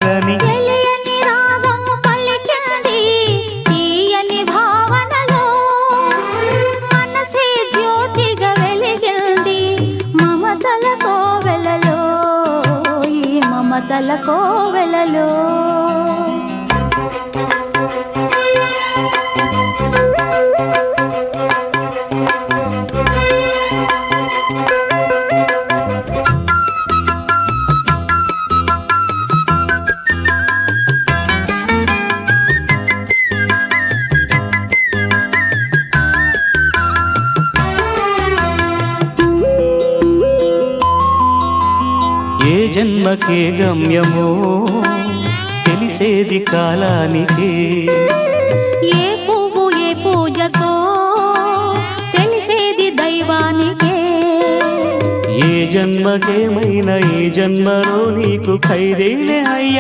తారని తెలియని రాగం పలికింది తీయని భావనలో మనసే జ్యోతిగా వెలిగింది మమతల కోవెలలో ఈ మమతల కోవెలలో ఏ జన్మకే గమ్యమో తెలిసేది కాలానికే ఏ పువ్వు ఏ పూజకో తెలిసేది దైవానికే ఏ జన్మకేమైనా ఈ జన్మలో నీకు ఖైదేలే అయ్యా